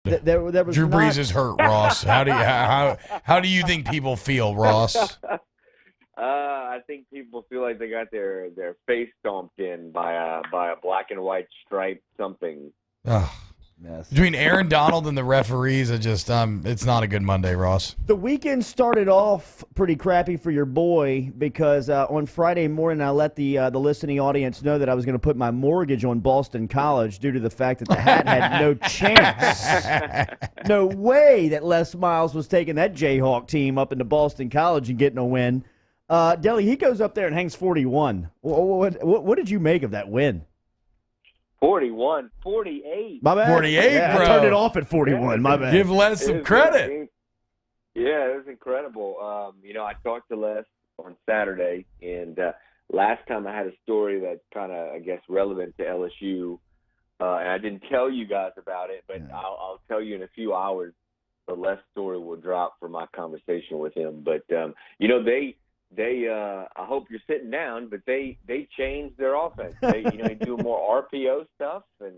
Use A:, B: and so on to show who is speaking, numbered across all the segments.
A: There was
B: Drew
A: not,
B: Brees is hurt, Ross. How do you think people feel, Ross?
C: I think people feel like they got their face stomped in by a black and white stripe something.
B: Ugh.
A: Yes.
B: Between Aaron Donald and the referees, it's not a good Monday, Ross.
A: The weekend started off pretty crappy for your boy because on Friday morning I let the listening audience know that I was going to put my mortgage on Boston College due to the fact that the Hat had no chance. No way that Les Miles was taking that Jayhawk team up into Boston College and getting a win. Delly, he goes up there and hangs 41. What did you make of that win?
C: 41, 48.
A: My bad.
B: 48,
A: yeah,
B: bro.
A: I turned it off at 41. My bad.
B: Give Les some credit.
C: Yeah, it was incredible. I talked to Les on Saturday, and last time I had a story that's kind of, I guess, relevant to LSU, and I didn't tell you guys about it, but yeah. I'll tell you in a few hours. The Les story will drop for my conversation with him. But They I hope you're sitting down, but they changed their offense. They do more RPO stuff, and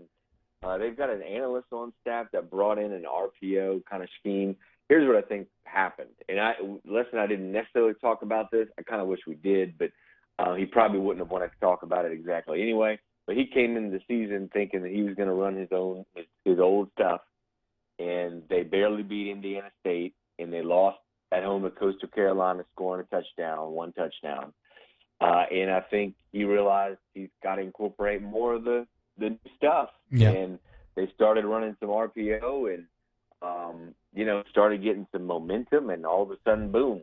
C: they've got an analyst on staff that brought in an RPO kind of scheme. Here's what I think happened, and I didn't necessarily talk about this. I kind of wish we did, but he probably wouldn't have wanted to talk about it exactly anyway. But he came into the season thinking that he was going to run his old stuff, and they barely beat Indiana State, and they lost at home at Coastal Carolina, scoring one touchdown. And I think he realized he's got to incorporate more of the new stuff.
B: Yeah.
C: And they started running some RPO and, started getting some momentum, and all of a sudden, boom.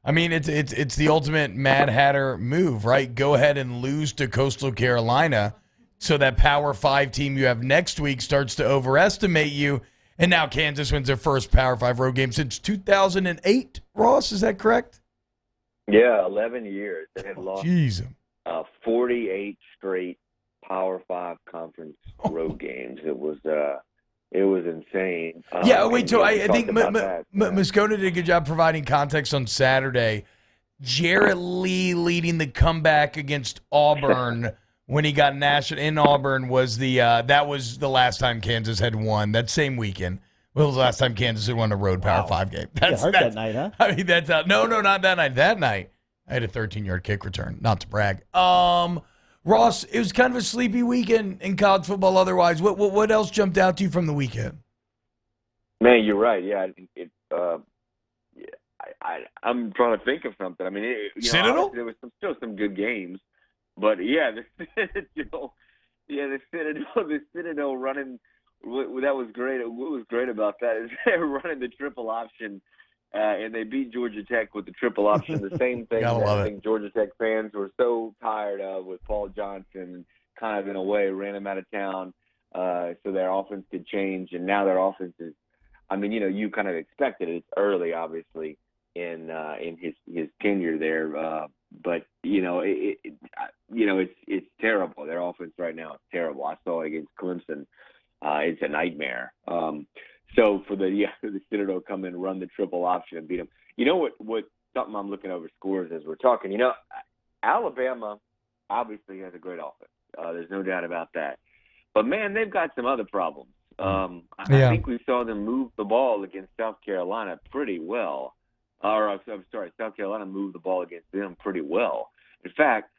B: I mean, it's the ultimate Mad Hatter move, right? Go ahead and lose to Coastal Carolina so that Power 5 team you have next week starts to overestimate you. And now Kansas wins their first Power 5 road game since 2008. Ross, is that correct?
C: Yeah, 11 years. They had lost 48 straight Power 5 conference road games. It was insane.
B: I think Moscona did a good job providing context on Saturday. Jarrett Lee leading the comeback against Auburn when he got national in Auburn was that was the last time Kansas had won that same weekend. Well, the last time Kansas had won a road Power 5 game.
A: That's that night, huh?
B: I mean, that's out. No, not that night. That night, I had a 13-yard kick return. Not to brag. Ross, it was kind of a sleepy weekend in college football. Otherwise, what else jumped out to you from the weekend?
C: Man, you're right. Yeah, I'm trying to think of something. I mean,
B: Citadel?
C: There was still some good games. But yeah, the Citadel running. That was great. What was great about that is they were running the triple option, and they beat Georgia Tech with the triple option. The same thing that I think Georgia Tech fans were so tired of with Paul Johnson, kind of in a way ran him out of town, so their offense could change. And now their offense is. I mean, you kind of expected it. It's early, obviously, in his tenure there. But it's terrible. Their offense right now is terrible. I saw it against Clemson. It's a nightmare. So for the Citadel come in, run the triple option and beat them. You know what? Something I'm looking over scores as we're talking. Alabama obviously has a great offense. There's no doubt about that. But man, they've got some other problems. I think we saw them move the ball against South Carolina pretty well. South Carolina moved the ball against them pretty well. In fact,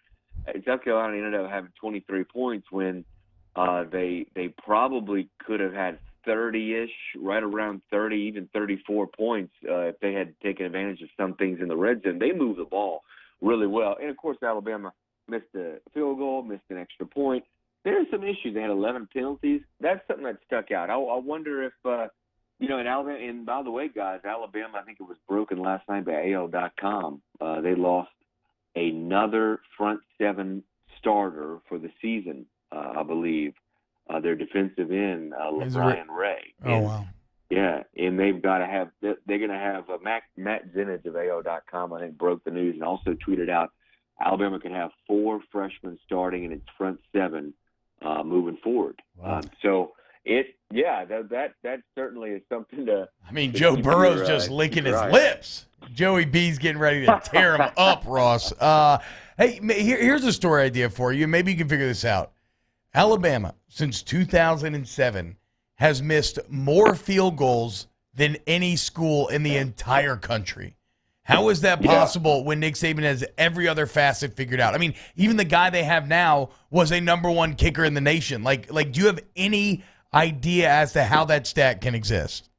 C: South Carolina ended up having 23 points when they probably could have had 30-ish, right around 30, even 34 points if they had taken advantage of some things in the red zone. They moved the ball really well. And, of course, Alabama missed a field goal, missed an extra point. There are some issues. They had 11 penalties. That's something that stuck out. I wonder if in Alabama, and by the way, guys, Alabama, I think it was broken last night by AL.com. They lost another front seven starter for the season, I believe. Their defensive end, Brian Ray.
B: Oh, wow.
C: Yeah, and they've got to have – they're going to have Matt Zenich of AO.com, I think, broke the news and also tweeted out Alabama can have 4 freshmen starting in its front seven moving forward.
A: Wow.
C: That certainly is something to.
B: I mean, Joe Burrow's just licking his lips. Joey B's getting ready to tear him up, Ross. Hey, here's a story idea for you. Maybe you can figure this out. Alabama, since 2007, has missed more field goals than any school in the entire country. How is that possible when Nick Saban has every other facet figured out? I mean, even the guy they have now was a number one kicker in the nation. Like, do you have any idea as to how that stat can exist?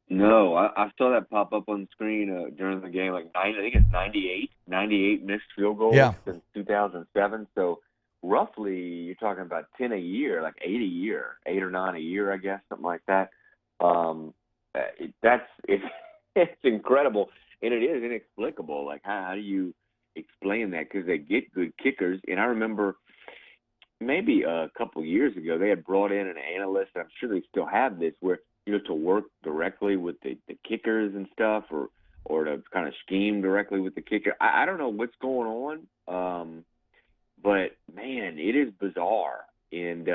C: No, I saw that pop up on the screen during the game. I think it's 98 missed field goals since 2007. So roughly, you're talking about 10 a year, like 8 a year, 8 or 9 a year, I guess, something like that. It's incredible. And it is inexplicable. Like, how do you explain that? Because they get good kickers. And I remember maybe a couple years ago, they had brought in an analyst. I'm sure they still have this, where to work directly with the kickers and stuff, or to kind of scheme directly with the kicker. I don't know what's going on, but man, it is bizarre. And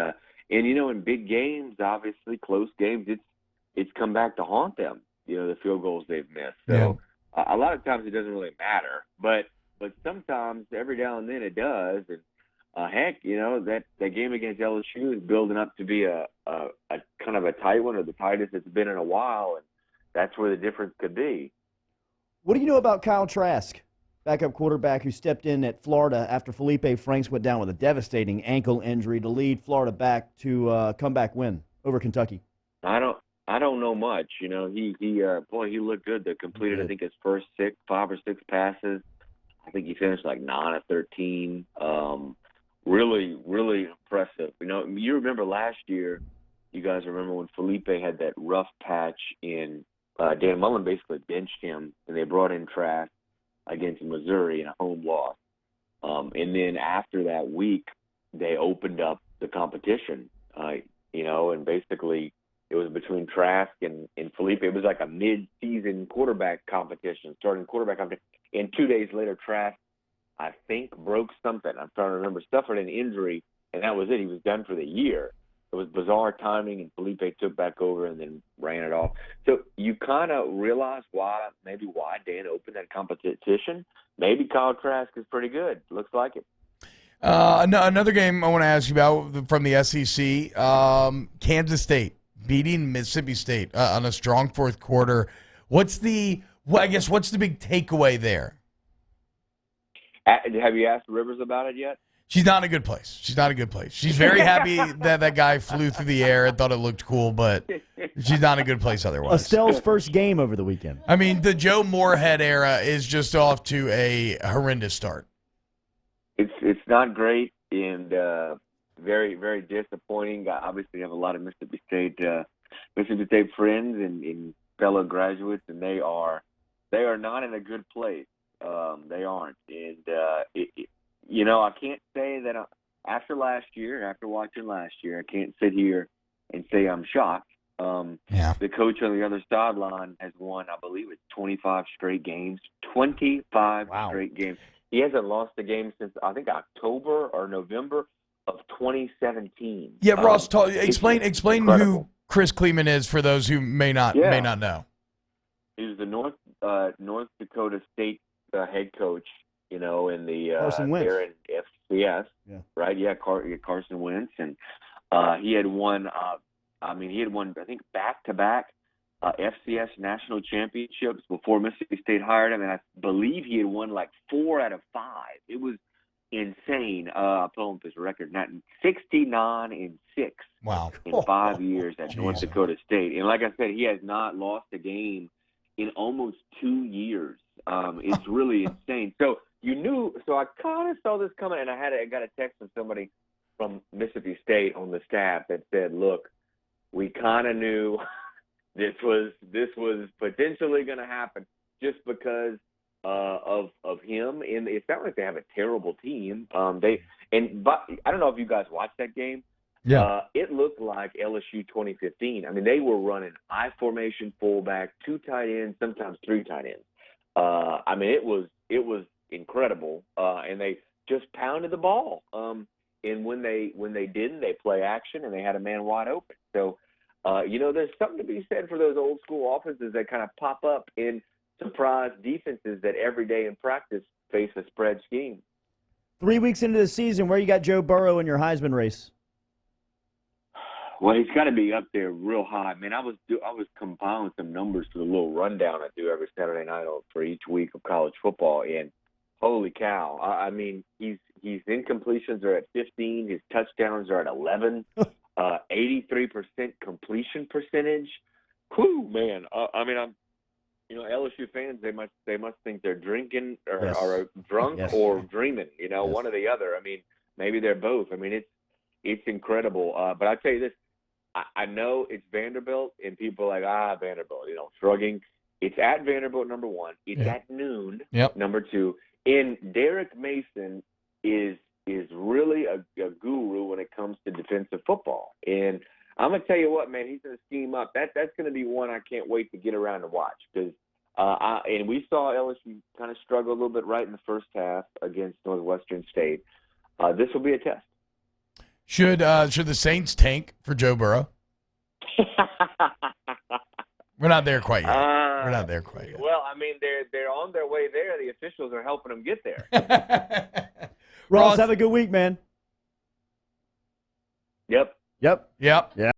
C: in big games, obviously close games, it's come back to haunt them. The field goals they've missed. So. A lot of times it doesn't really matter, but sometimes every now and then it does. And heck, that game against LSU is building up to be a kind of a tight one, or the tightest it's been in a while, and that's where the difference could be.
A: What do you know about Kyle Trask, backup quarterback who stepped in at Florida after Felipe Franks went down with a devastating ankle injury to lead Florida back to a comeback win over Kentucky?
C: I don't know much. He looked good. They completed, I think, his first 5 or 6 passes. I think he finished like 9 of 13. Really, really impressive. You remember last year, you guys remember when Felipe had that rough patch in Dan Mullen basically benched him, and they brought in Trask against Missouri in a home loss. And then after that week, they opened up the competition, and basically – it was between Trask and Felipe. It was like a mid-season quarterback competition, starting quarterback competition. And 2 days later, Trask, I think, broke something. I'm trying to remember. Suffered an injury, and that was it. He was done for the year. It was bizarre timing, and Felipe took back over and then ran it off. So you kind of realize why Dan opened that competition. Maybe Kyle Trask is pretty good. Looks like it.
B: Another game I want to ask you about from the SEC, Kansas State beating Mississippi State on a strong fourth quarter. What's the big takeaway there?
C: Have you asked Rivers about it yet?
B: She's not in a good place. She's very happy that guy flew through the air and thought it looked cool, but she's not in a good place otherwise.
A: Estelle's first game over the weekend.
B: I mean, the Joe Moorhead era is just off to a horrendous start.
C: It's not great, and very, very disappointing. I obviously have a lot of Mississippi State friends and fellow graduates, and they are not in a good place. They aren't, and I can't say that after watching last year, I can't sit here and say I'm shocked. The coach on the other sideline has won, I believe it's 25 straight games. 25 straight games. He hasn't lost a game since, I think, October or November of 2017.
B: Yeah, Ross, explain who Chris Kleeman is for those who may not know.
C: He was the North Dakota State head coach, in the
A: Carson Wentz.
C: there in FCS, right? Yeah, Carson Wentz, and he had won. I think back-to-back FCS national championships before Mississippi State hired him, and I believe he had won like 4 out of 5. It was insane. I'll pull up his record. 69-6.
B: Wow.
C: In 5 years at North Dakota State. And like I said, he has not lost a game in almost 2 years. It's really insane. So I kind of saw this coming, and I got a text from somebody from Mississippi State on the staff that said, look, we kind of knew this was potentially going to happen just because of him, and it's not like they have a terrible team. But I don't know if you guys watched that game.
B: Yeah,
C: it looked like LSU 2015. I mean, they were running I formation fullback, 2 tight ends, sometimes 3 tight ends. I mean, it was incredible, and they just pounded the ball. And when they didn't, they play action, and they had a man wide open. So, there's something to be said for those old school offenses that kind of pop up in surprise defenses that every day in practice face a spread scheme.
A: 3 weeks into the season, where you got Joe Burrow in your Heisman race?
C: Well, he's got to be up there real high. Man, I was compiling some numbers for the little rundown I do every Saturday night for each week of college football, and holy cow! I mean, his incompletions are at 15. His touchdowns are at 11. 83% completion percentage. Whew, man! I mean, LSU fans, they must think they're drinking or drunk or dreaming. One or the other. I mean, maybe they're both. I mean, it's incredible. But I tell you this, I know it's Vanderbilt, and people are like, Vanderbilt, shrugging. It's at Vanderbilt, number one. It's at noon, number two. And Derek Mason is really a guru when it comes to defensive football. And I'm going to tell you what, man, he's going to scheme up. That's going to be one I can't wait to get around and watch because and we saw LSU kind of struggle a little bit right in the first half against Northwestern State. This will be a test.
B: Should the Saints tank for Joe Burrow? We're not there quite yet.
C: Well, I mean, they're on their way there. The officials are helping them get there.
A: Ross, have a good week, man.
C: Yep.
A: Yeah.